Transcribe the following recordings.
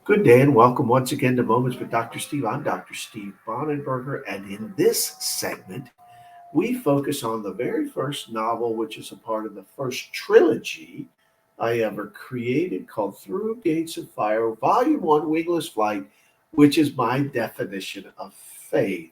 Good day and welcome once again to Moments with Dr. Steve. I'm Dr. Steve Bonenberger, and in this segment, we focus on the very first novel, which is a part of the first trilogy I ever created called Through Gates of Fire, Volume 1, Wingless Flight, which is my definition of faith.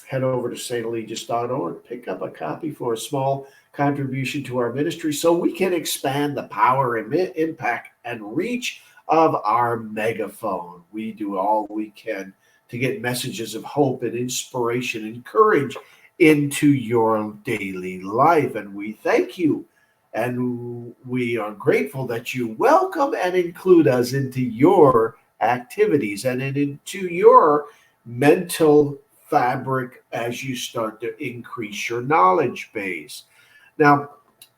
Head over to saintalegius.org, pick up a copy for a small contribution to our ministry so we can expand the power and impact and reach of our megaphone. We do all we can to get messages of hope and inspiration and courage into your daily life. And we thank you. And we are grateful that you welcome and include us into your activities and into your mental fabric as you start to increase your knowledge base. Now,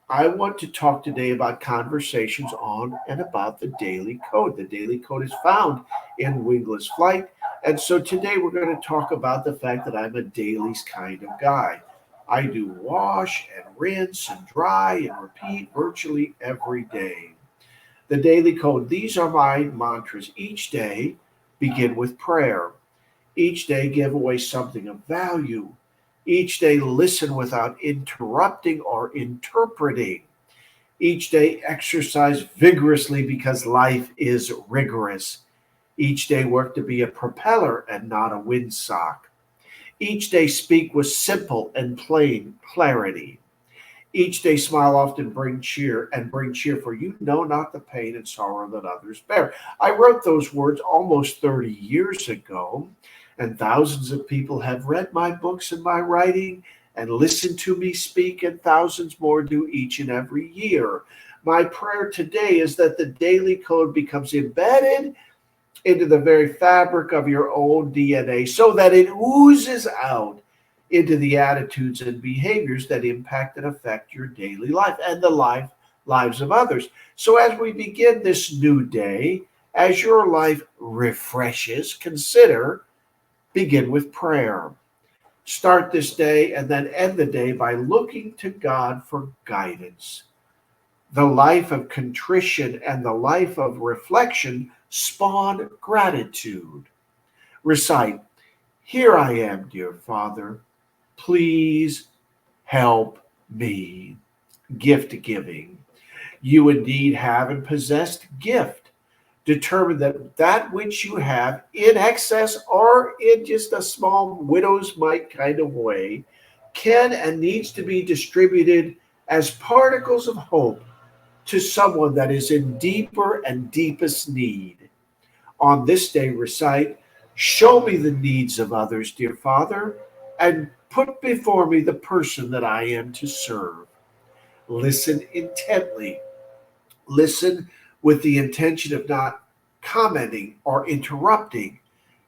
I want to talk today about conversations on and about the daily code. The daily code is found in Wingless Flight. And so today we're going to talk about the fact that I'm a dailies kind of guy. I do wash and rinse and dry and repeat virtually every day. The daily code, these are my mantras. Each day, begin with prayer. Each day, give away something of value. Each day, listen without interrupting or interpreting. Each day, exercise vigorously because life is rigorous. Each day, work to be a propeller and not a windsock. Each day, speak with simple and plain clarity. Each day, smile often, bring cheer, for you know not the pain and sorrow that others bear. I wrote those words almost 30 years ago, and thousands of people have read my books and my writing and listened to me speak, and thousands more do each and every year. My prayer today is that the daily code becomes embedded into the very fabric of your own DNA so that it oozes out into the attitudes and behaviors that impact and affect your daily life and the lives of others. So as we begin this new day, as your life refreshes, begin with prayer. Start this day and then end the day by looking to God for guidance. The life of contrition and the life of reflection spawn gratitude. Recite, "Here I am, dear Father. Please help me." Gift giving. You indeed have and possessed gift. Determine that which you have in excess or in just a small widow's mite kind of way can and needs to be distributed as particles of hope to someone that is in deeper and deepest need. On this day, recite, "Show me the needs of others, dear Father, and put before me the person that I am to serve." Listen intently. Listen with the intention of not commenting or interrupting.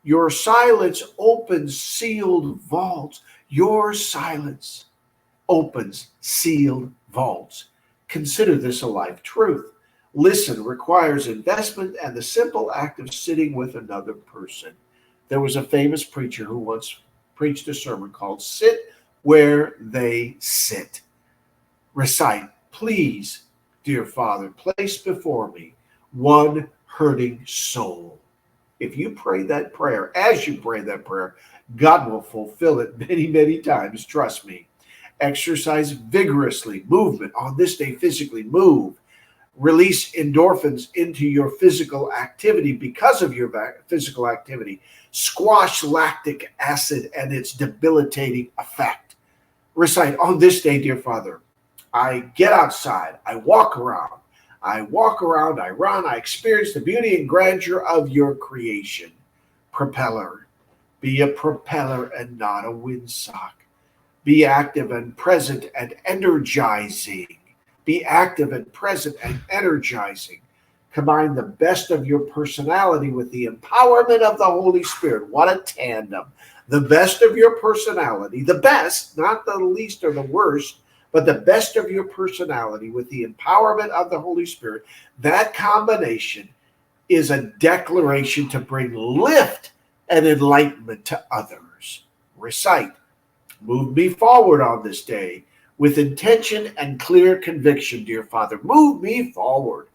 Your silence opens sealed vaults. Your silence opens sealed vaults. Consider this a life truth. Listen requires investment and the simple act of sitting with another person. There was a famous preacher who once preached a sermon called "Sit Where They Sit." Recite, "Please, dear Father, place before me one hurting soul." If you pray that prayer, as you pray that prayer, God will fulfill it many, many times. Trust me. Exercise vigorously. Movement. On this day, physically move. Release endorphins into your physical activity because of your physical activity. Squash lactic acid and its debilitating effect. Recite, "On this day, dear Father, I get outside, I walk around, I run, I experience the beauty and grandeur of your creation." Propeller. Be a propeller and not a windsock. Be active and present and energizing. Be active and present and energizing. Combine the best of your personality with the empowerment of the Holy Spirit. What a tandem. The best of your personality, the best, not the least or the worst, but the best of your personality with the empowerment of the Holy Spirit. That combination is a declaration to bring lift and enlightenment to others. Recite, "Move me forward on this day with intention and clear conviction, dear Father. Move me forward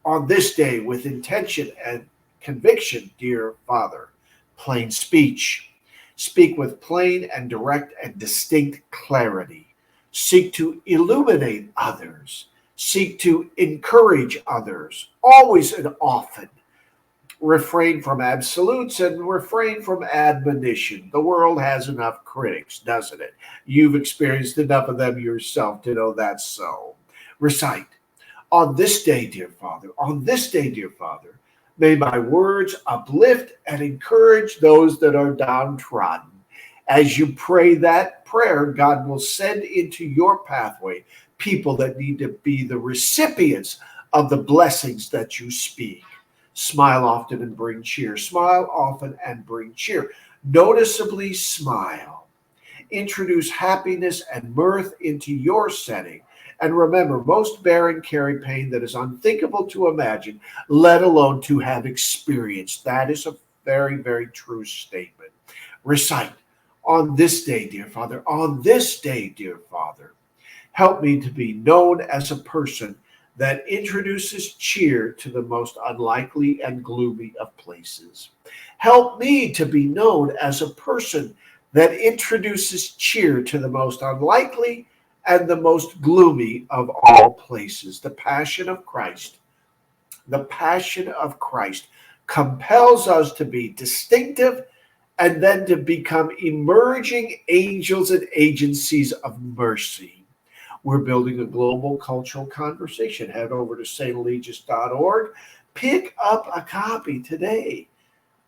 on this day with intention and conviction, dear Father. Plain speech. Speak with plain and direct and distinct clarity. Seek to illuminate others. Seek to encourage others, always and often. Refrain from absolutes and refrain from admonition. The world has enough critics, doesn't it? You've experienced enough of them yourself to know that's so. Recite. On this day, dear Father, on this day, dear Father, may my words uplift and encourage those that are downtrodden. As you pray that prayer, God will send into your pathway people that need to be the recipients of the blessings that you speak. Smile often and bring cheer. Smile often and bring cheer. Noticeably smile. Introduce happiness and mirth into your setting. And remember, most bear and carry pain that is unthinkable to imagine, let alone to have experienced. That is a very, very true statement. Recite. On this day, dear Father, on this day, dear Father, help me to be known as a person that introduces cheer to the most unlikely and gloomy of places. Help me to be known as a person that introduces cheer to the most unlikely and the most gloomy of all places. The passion of Christ compels us to be distinctive and then to become emerging angels and agencies of mercy. We're building a global cultural conversation. Head over to stalegius.org. Pick up a copy today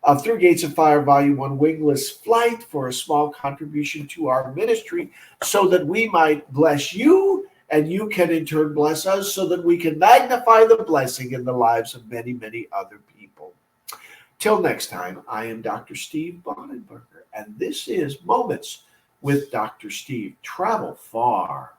of Through Gates of Fire, Volume 1, Wingless Flight, for a small contribution to our ministry so that we might bless you and you can in turn bless us so that we can magnify the blessing in the lives of many, many other people. Till next time, I am Dr. Steve Bonenberger, and this is Moments with Dr. Steve. Travel far